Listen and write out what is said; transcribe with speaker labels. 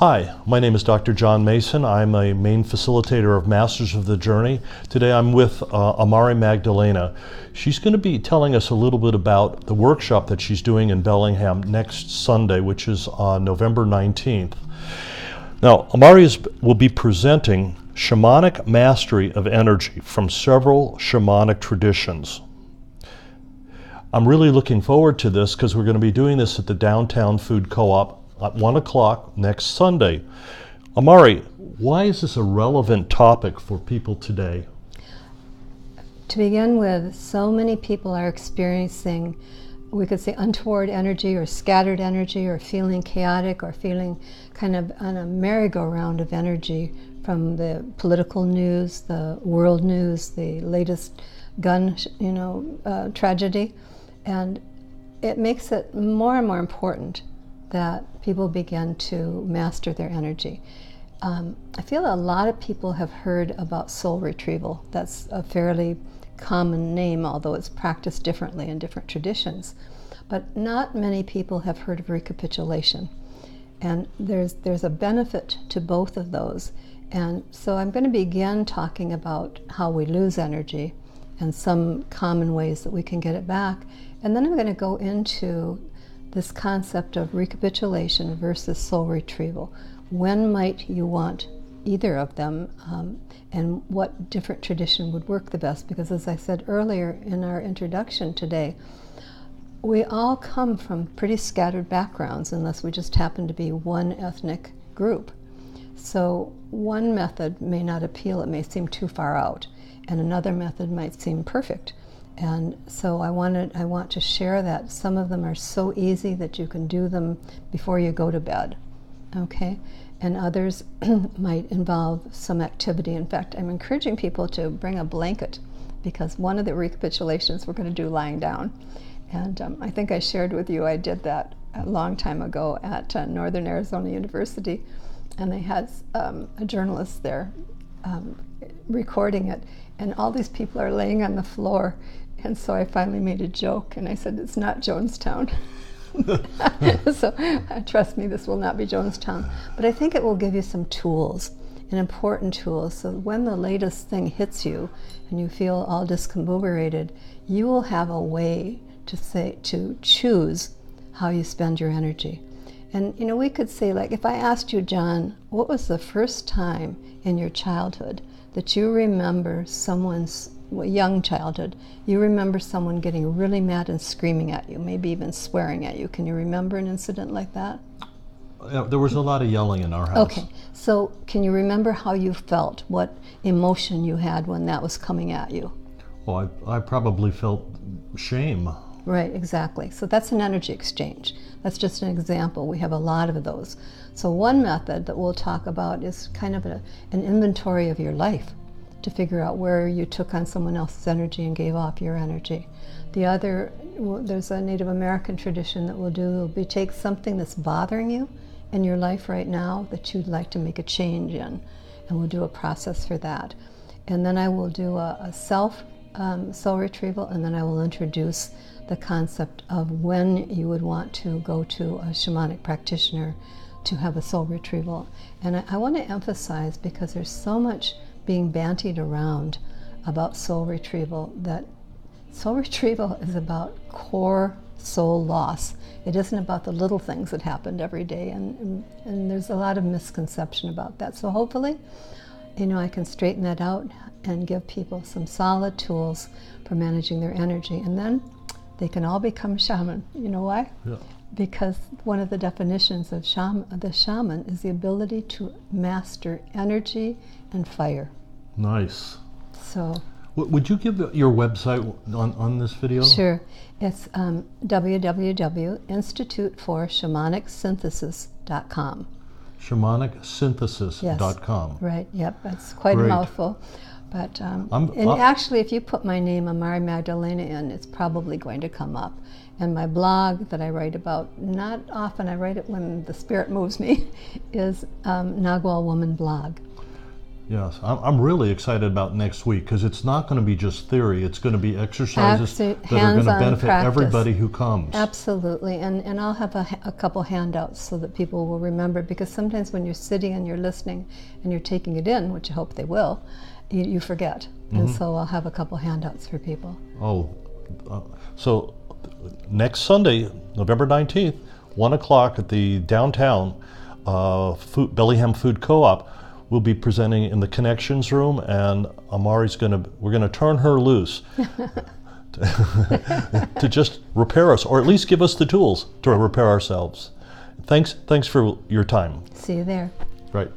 Speaker 1: Hi, my name is Dr. John Mason. I'm a main facilitator of Masters of the Journey. Today I'm with Amari Magdalena. She's going to be telling us a little bit about the workshop that she's doing in Bellingham next Sunday, which is on November 19th. Now, Amari will be presenting Shamanic Mastery of Energy from several shamanic traditions. I'm really looking forward to this because we're going to be doing this at the Downtown Food Co-op at 1 o'clock next Sunday. Amari, why is this a relevant topic for people today?
Speaker 2: To begin with, so many people are experiencing, we could say, untoward energy or scattered energy, or feeling chaotic, or feeling kind of on a merry-go-round of energy from the political news, the world news, the latest gun tragedy. And it makes it more and more important that people begin to master their energy. I feel a lot of people have heard about soul retrieval. That's a fairly common name, although it's practiced differently in different traditions. But not many people have heard of recapitulation. And there's a benefit to both of those. And so I'm going to begin talking about how we lose energy and some common ways that we can get it back. And then I'm going to go into this concept of recapitulation versus soul retrieval. When might you want either of them, and what different tradition would work the best? Because as I said earlier in our introduction today, we all come from pretty scattered backgrounds unless we just happen to be one ethnic group. So one method may not appeal, it may seem too far out, and another method might seem perfect. And so I want to share that some of them are so easy that you can do them before you go to bed, okay? And others might involve some activity. In fact, I'm encouraging people to bring a blanket, because one of the recapitulations we're going to do lying down. And I think I shared with you I did that a long time ago at Northern Arizona University, and they had a journalist there recording it, and all these people are laying on the floor. And so I finally made a joke, and I said, it's not Jonestown. So trust me, this will not be Jonestown. But I think it will give you some tools, and important tools, so when the latest thing hits you and you feel all discombobulated, you will have a way to choose how you spend your energy. And we could say, like, if I asked you, John, what was the first time in your childhood that you remember someone's young childhood, you remember someone getting really mad and screaming at you, maybe even swearing at you? Can you remember an incident like that?
Speaker 1: There was a lot of yelling in our house.
Speaker 2: Okay, so can you remember how you felt, what emotion you had when that was coming at you?
Speaker 1: Well, I probably felt shame.
Speaker 2: Right, exactly. So that's an energy exchange. That's just an example. We have a lot of those. So one method that we'll talk about is kind of an inventory of your life, to figure out where you took on someone else's energy and gave off your energy. The other, there's a Native American tradition that we'll do, will be take something that's bothering you in your life right now that you'd like to make a change in, and we'll do a process for that. And then I will do a self soul retrieval, and then I will introduce the concept of when you would want to go to a shamanic practitioner to have a soul retrieval. And I want to emphasize, because there's so much being bantied around about soul retrieval, that soul retrieval is about core soul loss. It isn't about the little things that happened every day, and there's a lot of misconception about that. So hopefully, I can straighten that out and give people some solid tools for managing their energy, and then they can all become shaman. You know why?
Speaker 1: Yeah.
Speaker 2: Because one of the definitions of the shaman is the ability to master energy and fire.
Speaker 1: Nice.
Speaker 2: So,
Speaker 1: would you give your website on this video?
Speaker 2: Sure. It's www.instituteforshamanicSynthesis.com.
Speaker 1: Shamanicsynthesis.com.
Speaker 2: Yes. Right, yep, that's quite
Speaker 1: Great.
Speaker 2: a mouthful. But actually, if you put my name, Amari Magdalena, in, it's probably going to come up. And my blog that I write about, not often, I write it when the spirit moves me, is Nagual Woman Blog.
Speaker 1: Yes, I'm really excited about next week because it's not going to be just theory. It's going to be exercises that are going to benefit everybody who comes.
Speaker 2: Absolutely, and I'll have a couple handouts so that people will remember, because sometimes when you're sitting and you're listening and you're taking it in, which I hope they will, you forget. And so I'll have a couple handouts for people.
Speaker 1: Oh, so next Sunday, November 19th, 1 o'clock at the downtown Bellingham Food Co-op, we'll be presenting in the Connections Room, and we're gonna turn her loose to just repair us, or at least give us the tools to repair ourselves. Thanks for your time.
Speaker 2: See you there.
Speaker 1: Right.